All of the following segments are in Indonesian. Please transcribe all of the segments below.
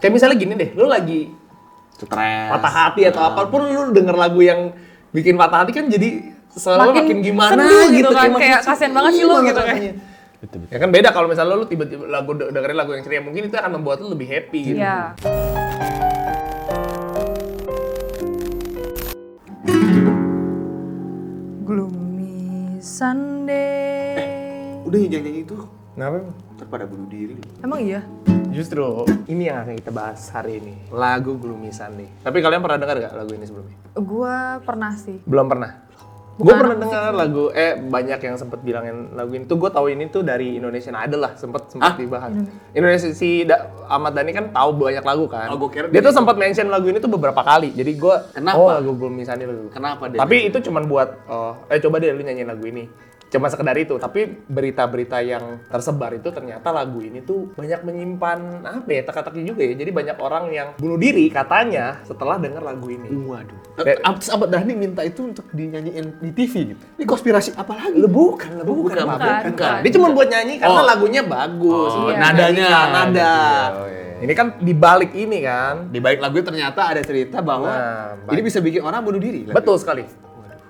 Kayak misalnya gini deh, lu lagi Stres. patah hati atau apapun, lu denger lagu yang bikin patah hati kan jadi seolah makin gimana sedih gitu kan, makin kayak kasihan banget sih lu gitu kan. Betul. Ya kan beda kalau misalnya lu tiba-tiba dengerin lagu yang ceria, mungkin itu akan membuat lu lebih happy gitu. Iya. Gloomy Sunday. Udah nyanyi itu. Kenapa? Ntar pada bunuh diri. Emang iya? Justru ini yang akan kita bahas hari ini, lagu Gloomy Sunday. Tapi kalian pernah dengar gak lagu ini sebelumnya? Gua pernah sih. Belum pernah. Gue pernah dengar lagu, banyak yang sempet bilangin lagu ini tuh, gue tahu ini tuh dari Indonesian Idol lah, sempet dibahas. Indonesia Ahmad Dhani kan tahu banyak lagu kan. Oh, gua kira dia tuh sempat mention lagu ini tuh beberapa kali. Jadi gue, Kenapa? lagu Gloomy Sunday lagu. Kenapa dia? Tapi itu cuman buat, coba deh lu nyanyiin lagu ini. Cuma sekedar itu, tapi berita-berita yang tersebar itu ternyata lagu ini tuh banyak menyimpan teka-teki juga ya. Jadi banyak orang yang bunuh diri katanya setelah denger lagu ini. Waduh. Ahmad Dhani minta itu untuk dinyanyiin di TV gitu. Ini konspirasi apa lagi? Bukan. Dia cuma buat nyanyi karena lagunya bagus. Oh, iya. nadanya. Nada. Oh, iya. Ini kan di balik ini kan. Di balik lagu ternyata ada cerita bahwa ini bisa bikin orang bunuh diri. Betul sekali.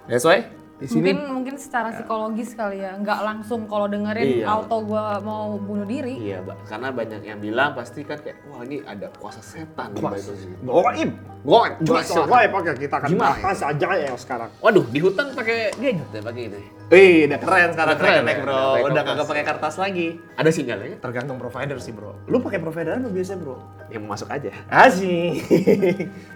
That's why di sini Mungkin secara psikologis kali ya, nggak langsung kalau dengerin Iya. auto gua mau bunuh diri. Iya, karena banyak yang bilang pasti kan kayak wah ini ada kuasa setan di balik itu. Goib. Oke, kita akan Gimana? bahas aja ya sekarang. Waduh, di hutan pakai gadget deh pakai ini. udah keren sekarang, Udah keren, naik ya? bro. Udah pakai Udah kompas. kagak pakai kertas lagi. Ada sinyalnya? Tergantung provider sih bro. Lu pakai provider apa biasa bro? Yang mau masuk aja. Asik.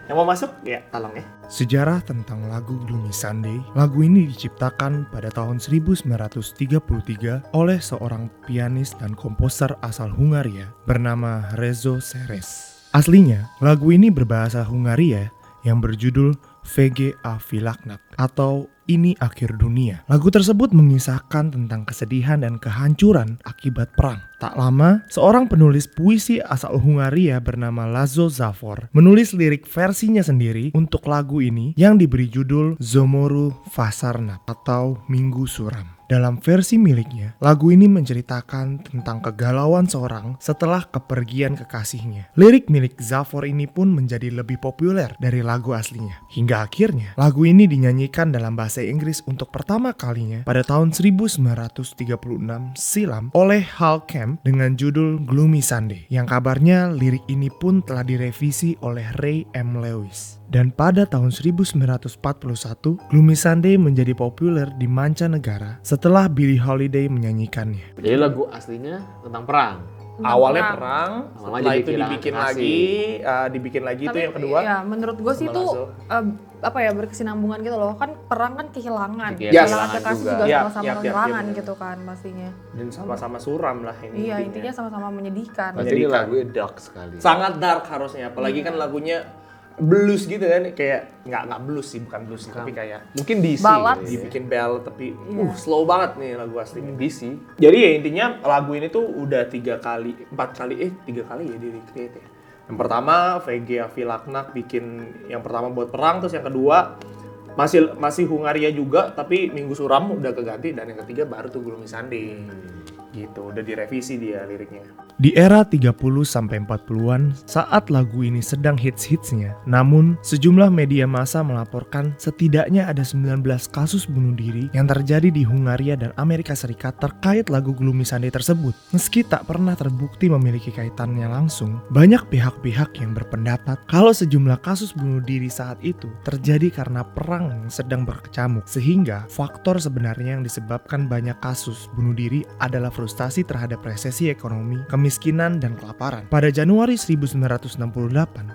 Yang mau masuk ya tolong ya. Sejarah tentang lagu Gloomy Sunday. Lagu ini diciptakan pada tahun 1933 oleh seorang pianis dan komposer asal Hungaria bernama Rezo Seres. Aslinya, lagu ini berbahasa Hungaria yang berjudul VG A Vilaknak atau Ini Akhir Dunia. Lagu tersebut mengisahkan tentang kesedihan dan kehancuran akibat perang. Tak lama, seorang penulis puisi asal Hungaria bernama László Záfor menulis lirik versinya sendiri untuk lagu ini yang diberi judul Zomoru Vasárnap atau Minggu Suram. Dalam versi miliknya, lagu ini menceritakan tentang kegalauan seorang setelah kepergian kekasihnya. Lirik milik Záfor ini pun menjadi lebih populer dari lagu aslinya. Hingga akhirnya, lagu ini dinyanyikan dalam bahasa Inggris untuk pertama kalinya pada tahun 1936 silam oleh Hal Kemp dengan judul Gloomy Sunday, yang kabarnya lirik ini pun telah direvisi oleh Ray M. Lewis. Dan pada tahun 1941, Gloomy Sunday menjadi populer di mancanegara setelah Billie Holiday menyanyikannya. Jadi lagu aslinya tentang perang. Awalnya perang, Lama setelah jadi itu kehilangan dibikin lagi itu Tapi, yang kedua. ya menurut gue sih sama itu Lazlo. berkesinambungan gitu loh. Kan perang kan kehilangan. Iya, Kehilangan kehilangan kekasih juga. juga Yap, sama-sama yap, kehilangan bener. gitu kan pastinya. Dan sama-sama suram lah ini. Iya, intinya sama-sama menyedihkan. Berarti ini Menjadikan. lagunya dark sekali. Sangat dark harusnya, apalagi kan lagunya blues gitu kan, kayak nggak blues sih, bukan blues sih, tapi kayak mungkin DC, Ballad. dibikin ballad tapi Iya. slow banget nih lagu aslinya. DC. Jadi ya intinya lagu ini tuh udah 3 kali ya di recreate ya. Yang pertama VG A Vilaknak bikin yang pertama buat perang, terus yang kedua masih Hungaria juga tapi Minggu Suram udah keganti, dan yang ketiga baru tuh Gloomy Sunday. Gitu, udah direvisi dia liriknya. Di era 30-40-an, saat lagu ini sedang hits-hitsnya, namun sejumlah media massa melaporkan setidaknya ada 19 kasus bunuh diri yang terjadi di Hungaria dan Amerika Serikat terkait lagu Gloomy Sunday tersebut. Meski tak pernah terbukti memiliki kaitannya langsung, banyak pihak-pihak yang berpendapat kalau sejumlah kasus bunuh diri saat itu terjadi karena perang yang sedang berkecamuk, sehingga faktor sebenarnya yang disebabkan banyak kasus bunuh diri adalah frustasi terhadap resesi ekonomi, kemiskinan, dan kelaparan. Pada Januari 1968,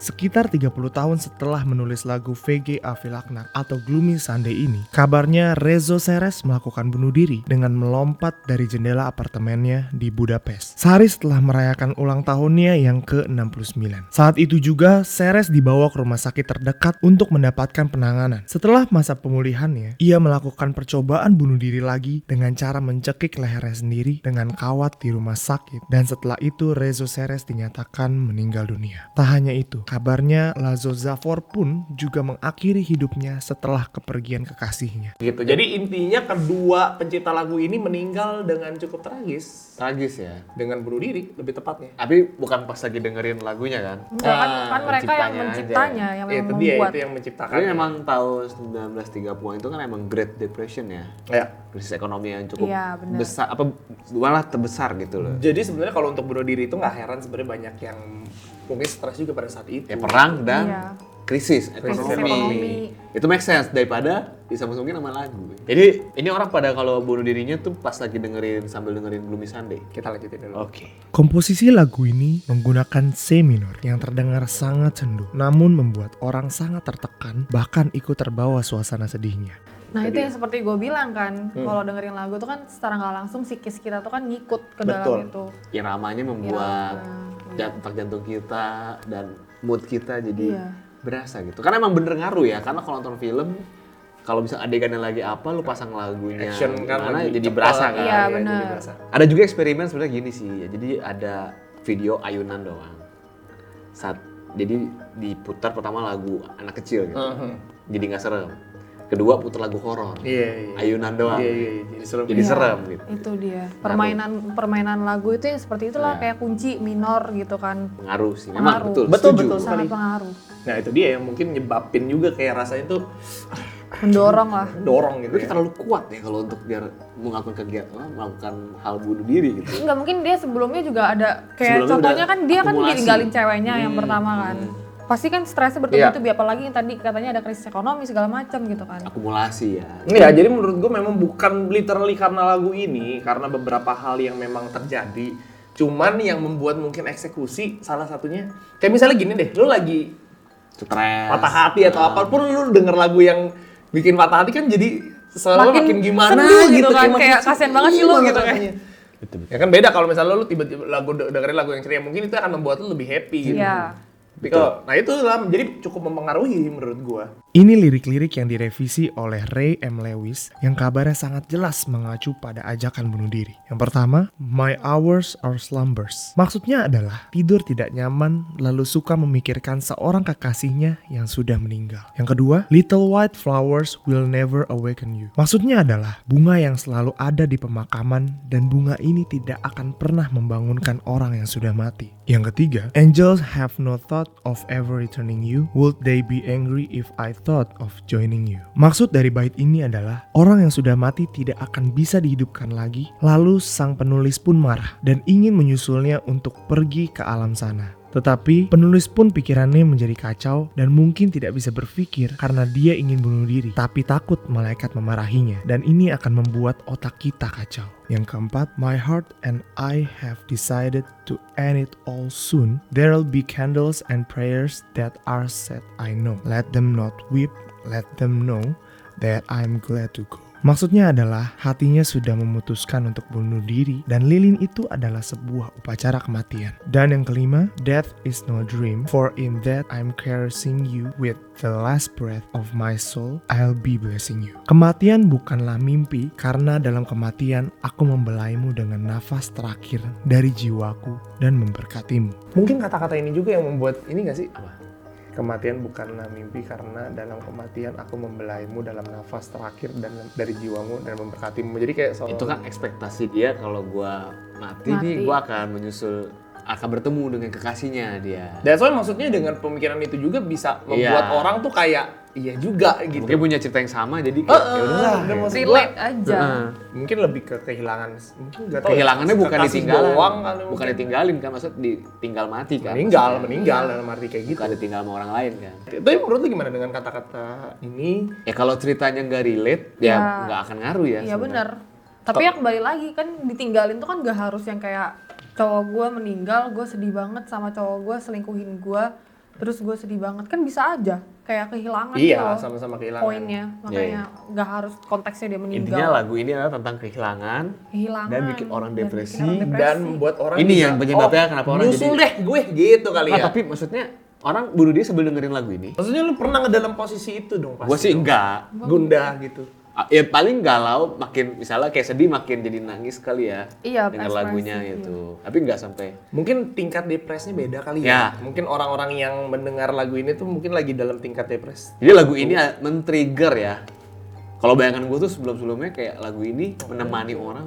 sekitar 30 tahun setelah menulis lagu VG A Vilaknak atau Gloomy Sunday ini, kabarnya Rezo Seres melakukan bunuh diri dengan melompat dari jendela apartemennya di Budapest sehari setelah merayakan ulang tahunnya yang ke-69. Saat itu juga Seres dibawa ke rumah sakit terdekat untuk mendapatkan penanganan. Setelah masa pemulihannya, ia melakukan percobaan bunuh diri lagi dengan cara mencekik lehernya sendiri dengan kawat di rumah sakit, dan setelah itu Rezo Seres dinyatakan meninggal dunia. Tak hanya itu, kabarnya Lazo Zafor pun juga mengakhiri hidupnya setelah kepergian kekasihnya. Gitu. Jadi intinya kedua pencipta lagu ini meninggal dengan cukup tragis. Tragis ya. Dengan bunuh diri, lebih tepatnya. Tapi bukan pas lagi dengerin lagunya kan? Enggak kan mereka yang penciptanya menciptanya, yang Ya, memang itu dia, membuat. itu yang menciptakan. Tapi memang tahun 1930-an itu kan emang Great Depression ya. Ya. Krisis ekonomi yang cukup Iya, benar. besar, malah terbesar gitu loh. Jadi sebenarnya kalau untuk bunuh diri itu nggak heran sebenarnya banyak yang mungkin stres juga pada saat itu. Ya perang dan Iya. krisis Krisis ekonomi. ekonomi. Itu make sense daripada disambung-sambungin sama lagu. Jadi ini orang pada kalau bunuh dirinya tuh pas lagi sambil dengerin Gloomy Sunday. Kita lanjutin dulu. Oke. Komposisi lagu ini menggunakan C minor yang terdengar sangat sendu, namun membuat orang sangat tertekan, bahkan ikut terbawa suasana sedihnya. Nah itu yang seperti gue bilang kan, kalau dengerin lagu tuh kan secara nggak langsung psikis kita tuh kan ngikut ke dalam Betul. itu. Iramanya membuat Irama, detak jantung kita dan mood kita jadi Iya. berasa gitu. Karena emang bener ngaruh ya, karena kalau nonton film kalau bisa adegannya lagi apa, lu pasang lagunya Action kan gimana, lebih jadi cepet. berasa kan. Iya, jadi benar. berasa. Ada juga eksperimen sebenarnya gini sih, jadi ada video ayunan doang. Jadi diputar pertama lagu anak kecil gitu, jadi nggak serem. Kedua putar lagu horor, Iya. ayunan doang, Iya. Jadi serem. jadi Iya, serem gitu. Itu dia. Permainan lagu itu yang seperti itulah Iya. kayak kunci minor gitu kan. Pengaruh sih, memang Pengaruh. betul, setuju. Betul sekali. Sangat pengaruh. Nah itu dia yang mungkin nyebabin juga kayak rasanya tuh Mendorong lah. dorong gitu Tapi ya. terlalu kuat ya kalau untuk biar melakukan kegiatan, melakukan hal bunuh diri gitu. Enggak, mungkin dia sebelumnya juga ada kayak Sebelumnya contohnya udah kan dia kan akumulasi. ditinggalin ceweknya yang pertama kan. Pasti kan stresnya bertubi-tubi apalagi yang tadi katanya ada krisis ekonomi segala macam gitu kan. Akumulasi ya. Iya, jadi menurut gue memang bukan literally karena lagu ini, karena beberapa hal yang memang terjadi. Cuman yang membuat mungkin eksekusi salah satunya, kayak misalnya gini deh, lu lagi Stres. patah hati atau apapun, lu denger lagu yang bikin patah hati kan jadi seolah makin gimana sedih gitu kan, makin kayak sedih kasihan banget sih lu banget gitu kan. rasanya. Ya kan beda kalau misalnya lu tiba-tiba dengerin lagu yang ceria, mungkin itu akan membuat lu lebih happy gitu. Iya. Tapi kalau, nah itu lah, jadi cukup mempengaruhi menurut gua. Ini lirik-lirik yang direvisi oleh Ray M. Lewis yang kabarnya sangat jelas mengacu pada ajakan bunuh diri. Yang pertama, my hours are slumbers. Maksudnya adalah tidur tidak nyaman lalu suka memikirkan seorang kekasihnya yang sudah meninggal. Yang kedua, little white flowers will never awaken you. Maksudnya adalah bunga yang selalu ada di pemakaman dan bunga ini tidak akan pernah membangunkan orang yang sudah mati. Yang ketiga, angels have no thought of ever returning you. Would they be angry if I thought of joining you? Maksud dari bait ini adalah orang yang sudah mati tidak akan bisa dihidupkan lagi. Lalu sang penulis pun marah dan ingin menyusulnya untuk pergi ke alam sana. Tetapi penulis pun pikirannya menjadi kacau dan mungkin tidak bisa berpikir karena dia ingin bunuh diri, tapi takut malaikat memarahinya, dan ini akan membuat otak kita kacau. Yang keempat, my heart and I have decided to end it all soon. There'll be candles and prayers that are said I know. Let them not weep, let them know that I'm glad to go. Maksudnya adalah hatinya sudah memutuskan untuk bunuh diri dan lilin itu adalah sebuah upacara kematian. Dan yang kelima, death is no dream, for in that I'm caressing you with the last breath of my soul, I'll be blessing you. Kematian bukanlah mimpi, karena dalam kematian aku membelaimu dengan nafas terakhir dari jiwaku dan memberkatimu. Mungkin kata-kata ini juga yang membuat ini nggak sih? Apa? Kematian bukanlah mimpi karena dalam kematian aku membelaimu dalam nafas terakhir dan dari jiwamu dan memberkatimu. Jadi kayak soal Itu kan ekspektasi dia kalau gua mati nih, Mati. gua akan akan bertemu dengan kekasihnya dia. dan soalnya maksudnya dengan pemikiran itu juga bisa membuat Iya. orang tuh kayak iya juga gitu. Mungkin punya cerita yang sama jadi kayak ya udahlah. Dan maksud gua, Relate aja. mungkin lebih ke kehilangan, mungkin nggak tahu ya, Kehilangannya bukan kekasih ditinggalin, doang kali bukan mungkin. ditinggalin kan, maksud ditinggal mati kan. meninggal dalam arti kayak gitu. Bukan ditinggal sama orang lain kan. Tapi menurut lu gimana dengan kata-kata ini? Ya kalau ceritanya nggak relate, ya nggak akan ngaruh ya. Iya sebenarnya. benar. Tapi ya kembali lagi kan ditinggalin tuh kan gak harus yang kayak cowok gue meninggal, gue sedih banget sama cowok gue selingkuhin gue, terus gue sedih banget, kan bisa aja kayak kehilangan gitu Iya, loh sama-sama kehilangan. poinnya, makanya gak harus konteksnya dia meninggal. Intinya lagu ini adalah tentang kehilangan Kehilangan dan bikin orang dan depresi. bikin orang Dan membuat orang Ini bisa, yang penyebabnya kenapa orang nyusul jadi- deh gue gitu kali Ah, ya. tapi maksudnya orang bunuh diri sambil dengerin lagu ini. Maksudnya lu pernah ke dalam posisi itu dong pasti. Gua sih dong. enggak. Gundah gitu. Ya paling galau, makin misalnya kayak sedih makin jadi nangis kali ya. Iya, Dengan ekspresi, lagunya iya. gitu. Tapi nggak sampai. Mungkin tingkat depresinya beda kali Ya. ya. Mungkin orang-orang yang mendengar lagu ini tuh mungkin lagi dalam tingkat depresi. Jadi lagu ini men-trigger ya. Kalau bayangan gue tuh sebelum-sebelumnya kayak lagu ini menemani orang.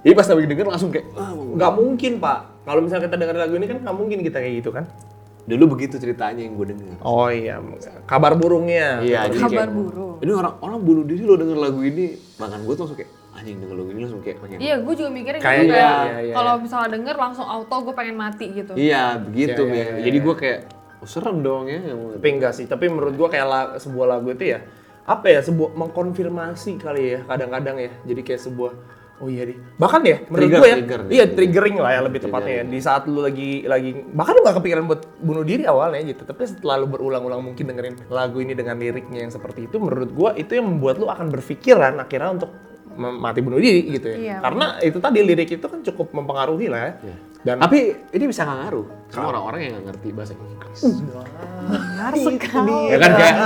Jadi pas lagi denger langsung kayak, Nggak mungkin Pak. Kalau misalnya kita dengar lagu ini kan nggak mungkin kita kayak gitu kan. dulu begitu ceritanya yang gue denger. Oh iya, kabar burungnya. Iya, jadi Kabar kayak, burung. ini orang bunuh diri lo denger lagu ini. Bahkan gue tuh langsung kayak, anjing denger lagu ini langsung kayak pengen. Iya, gue juga mikirnya gitu Kayaknya, kayak iya. kalau misalnya denger langsung auto gue pengen mati gitu. Iya, begitu Iya, ya. iya, Jadi iya. gue kayak, oh, serem dong ya. Tapi enggak sih, tapi menurut gua kayak sebuah lagu itu ya apa ya, sebuah mengkonfirmasi kali ya kadang-kadang ya. Jadi kayak sebuah oh iya deh. Bahkan ya menurut gua ya, iya triggering lah ya lebih tepatnya ya. Di saat lu lagi bahkan lu gak kepikiran buat bunuh diri awalnya gitu, tapi setelah lu berulang-ulang mungkin dengerin lagu ini dengan liriknya yang seperti itu, menurut gua itu yang membuat lu akan berpikiran akhirnya untuk mati bunuh diri gitu ya. Iya, Karena itu tadi lirik itu kan cukup mempengaruhi lah ya. Dan Tapi ini bisa nggak ngaruh sama orang-orang yang nggak ngerti bahasa Inggris. Benar sekali. Ya kan kayak,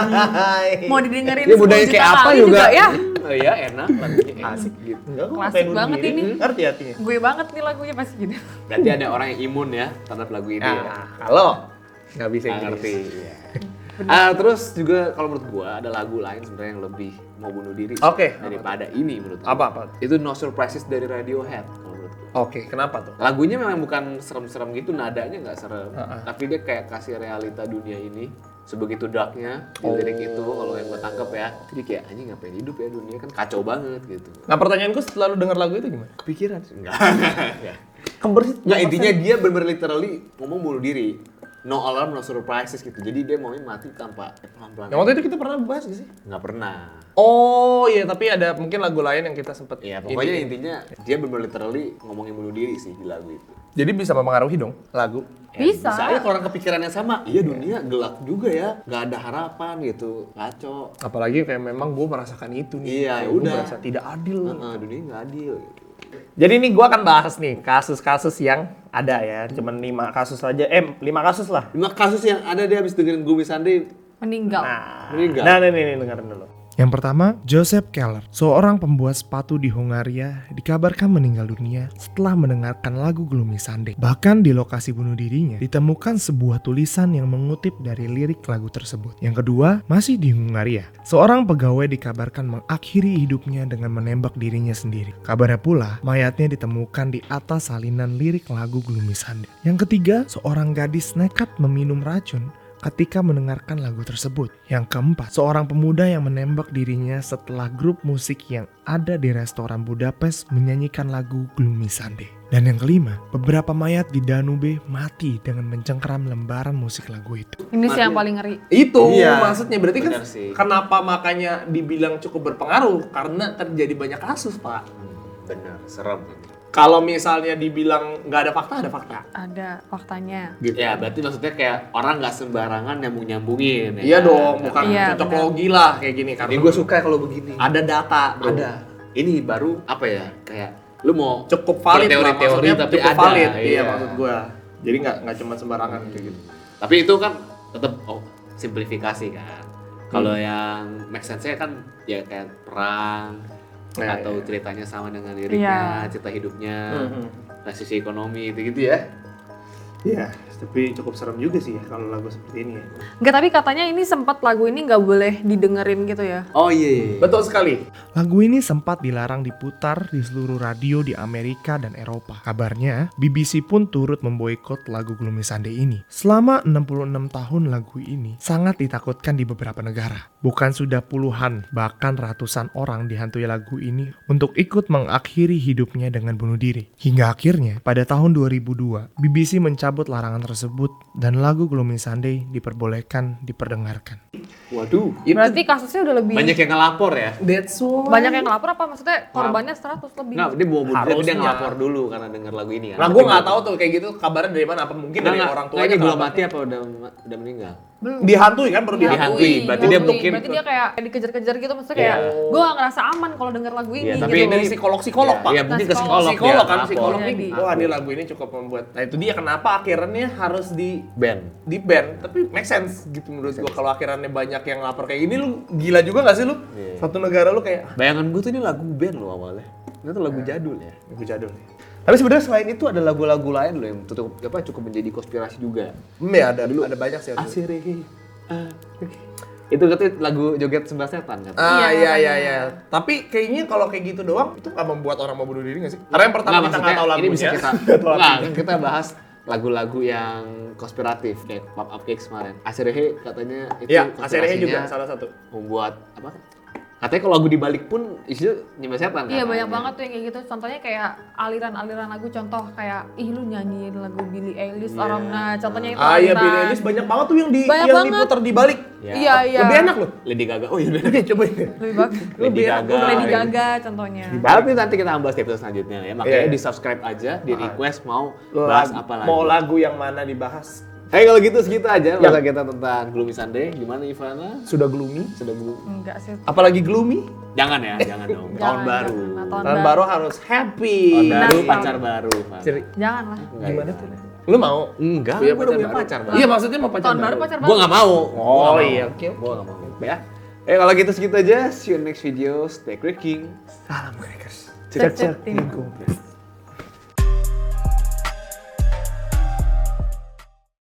Mau didengerin dia 10 budaya juta kayak apa kali juga. ya. Oh iya enak, lagunya enak. asik gitu. enggak gua Klasik ngapain bunuh banget diri. ini. Ngerti artinya? Gue banget nih lagunya pasti gitu. Berarti ada orang yang imun ya terhadap lagu ini ya. Nah, kalau nggak bisa Nggak ngerti. Inggris. Terus juga kalau menurut gua ada lagu lain sebenarnya yang lebih mau bunuh diri Oke. daripada ini menurut gua. Apa? Itu No Surprises dari Radiohead kalau menurut gua. Oke, kenapa tuh? Lagunya memang bukan serem-serem gitu, nadanya nggak serem, tapi dia kayak kasih realita dunia ini sebegitu darknya di lirik itu kalau yang gua tangkep ya. Jadi kayak anjing ngapain hidup ya, dunia kan kacau banget gitu. Nah, pertanyaanku setelah lu denger lagu itu gimana? Kepikiran sih? Enggak. Kebersit. Nggak, intinya dia bener-bener literally ngomong bunuh diri. No alarm, no surprises gitu. Jadi dia maunya mati tanpa pelan-pelan. Yang waktu itu kita pernah bahas gak sih? Nggak pernah. Oh iya, tapi ada mungkin lagu lain yang kita sempet Ya pokoknya intinya dia bener-bener literally ngomongin bunuh diri sih di lagu itu. Jadi bisa mempengaruhi dong lagu. Bisa. Bisa aja kalau orang kepikiran yang sama. Iya dunia gelap juga ya, nggak ada harapan gitu, ngaco. Apalagi kayak memang gue merasakan itu nih. Iya, Kayak gua udah. merasa tidak adil. Dunia nggak adil. Gitu. Jadi ini gue akan bahas nih kasus-kasus yang ada ya. Cuman 5 kasus aja. 5 kasus lah. 5 kasus yang ada dia habis dengerin Gloomy Sunday Meninggal. meninggal. Nah, nih dengerin dulu. Yang pertama, Joseph Keller, seorang pembuat sepatu di Hongaria, dikabarkan meninggal dunia setelah mendengarkan lagu Gloomy Sunday. Bahkan di lokasi bunuh dirinya, ditemukan sebuah tulisan yang mengutip dari lirik lagu tersebut. Yang kedua, masih di Hongaria, seorang pegawai dikabarkan mengakhiri hidupnya dengan menembak dirinya sendiri. Kabarnya pula, mayatnya ditemukan di atas salinan lirik lagu Gloomy Sunday. Yang ketiga, seorang gadis nekat meminum racun ketika mendengarkan lagu tersebut. Yang keempat, seorang pemuda yang menembak dirinya setelah grup musik yang ada di restoran Budapest menyanyikan lagu Gloomy Sunday. Dan yang kelima, beberapa mayat di Danube mati dengan mencengkeram lembaran musik lagu itu. Ini sih yang paling ngeri. Itu Iya, maksudnya berarti kan benar sih. kenapa makanya dibilang cukup berpengaruh? Karena terjadi banyak kasus, Pak. Bener, serem. Kalau misalnya dibilang nggak ada fakta, ada fakta. Ada faktanya. Gitu. Ya berarti maksudnya kayak orang nggak sembarangan nyambung-nyambungin. Ya Iya kan? dong, bukan Iya, cocok benar. logi lah kayak gini. Karena Ini gue suka kalau begini. ada data, bro. Ada. Ini baru apa ya? Kayak lu mau Cukup valid lah, teori-teori maksudnya tapi cukup ada. valid. Iya, Iya. maksud gua. Jadi nggak cuma sembarangan kayak gitu. Tapi itu kan tetap simplifikasi kan. Kalau yang make sense-nya kan ya kayak perang Ya, atau ya. ceritanya sama dengan liriknya, Iya. cerita hidupnya, Mhm. resisi ekonomi gitu ya. Iya, tapi cukup serem juga sih ya kalau lagu seperti ini ya. Enggak, tapi katanya ini sempat lagu ini nggak boleh didengerin gitu ya. Oh iya. Betul sekali. Lagu ini sempat dilarang diputar di seluruh radio di Amerika dan Eropa. Kabarnya, BBC pun turut memboikot lagu Gloomy Sunday ini. Selama 66 tahun lagu ini sangat ditakutkan di beberapa negara. Bukan sudah puluhan, bahkan ratusan orang dihantui lagu ini untuk ikut mengakhiri hidupnya dengan bunuh diri. Hingga akhirnya, pada tahun 2002, BBC mencabut larangan tersebut dan lagu Gloomy Sunday diperbolehkan diperdengarkan. Waduh. Berarti kasusnya udah lebih Banyak yang ngelapor ya. That's why. banyak yang lapor apa maksudnya korbannya 100 lebih. Nggak, dia mau bunuh diri, tapi dia Harusnya. ngelapor dulu karena denger lagu ini kan. Nah, gue nggak tahu tuh kayak gitu kabarnya dari mana. Apa mungkin dari orang Nggak, tuanya ini belum kenapa? mati apa udah meninggal? Belum. Dihantui kan, baru Dihantui. Berarti dia mungkin- berarti dia kayak dikejar-kejar gitu, maksudnya kayak gue gak ngerasa aman kalau denger lagu ini Iya, gitu. tapi Ini psikolog Pak. Iya, mungkin ke Nah, psikolog. Psikolog dia, kan, apa. psikolog Jadi. nih. Wah, ini lagu ini cukup membuat. Nah, itu dia kenapa akhirnya harus di Band. Tapi make sense gitu menurut gua. Kalau akhirannya banyak yang lapar kayak gini, lu gila juga gak sih lu? Iya. Satu negara lu kayak Bayangan gue tuh ini lagu band loh awalnya. Itu tuh lagu jadul ya. lagu jadul. Tapi sebenarnya selain itu ada lagu-lagu lain loh yang cukup menjadi konspirasi juga. Ya ada banyak sih. Asire. Itu katanya lagu joget sembah setan kan. Iya. Tapi kayaknya kalau kayak gitu doang itu nggak membuat orang mau bunuh diri nggak sih? Karena yang pertama kita nggak tahu lagunya. Ini bisa kita Nggak tahu nggak, artinya. kan kita bahas lagu-lagu yang konspiratif kayak Pop Up Cakes kemarin. Asirehe katanya itu Iya, Aserehe juga konspirasinya salah satu. membuat apa? Katanya kalau lagu dibalik pun isinya nyembah setan kan. Iya banyak banget tuh yang kayak gitu. Contohnya kayak aliran-aliran lagu, contoh kayak ih lu nyanyiin lagu Billie Eilish orang, nah contohnya itu Ah iya, aliran. Billie Eilish banyak banget tuh yang Banyak yang banget. diputar di balik. Ya. Iya. Lebih enak loh. Lady Gaga. Oh iya. Oke, cobain. Lebih bagus. Lady Gaga. Lady Gaga contohnya. Tapi nanti kita bahas di episode selanjutnya ya. Makanya Iya. di subscribe aja, di request mau bahas apa lagi. Mau lagu yang mana dibahas? Kalau gitu segitu aja bahasa kita tentang Gloomy Sunday. Gimana Ivana? Sudah gloomy? Sudah belum? Enggak sih. Apalagi gloomy? Jangan ya, jangan dong. Tahun Jangan, baru. jangan. Nah, Tahun baru harus happy. Tahun baru, Nah, pacar baru. Ivana. Jangan lah. Gimana tuh? Lu mau? Enggak, Punya gue udah punya pacar baru. Iya, maksudnya mau pacar Tahun baru pacar baru. Gue nggak mau. Oh iya, oke. Gue nggak mau. Ya. Kalau gitu segitu aja. See you next video. Stay cracking. Salam crackers. Cek-cek tim.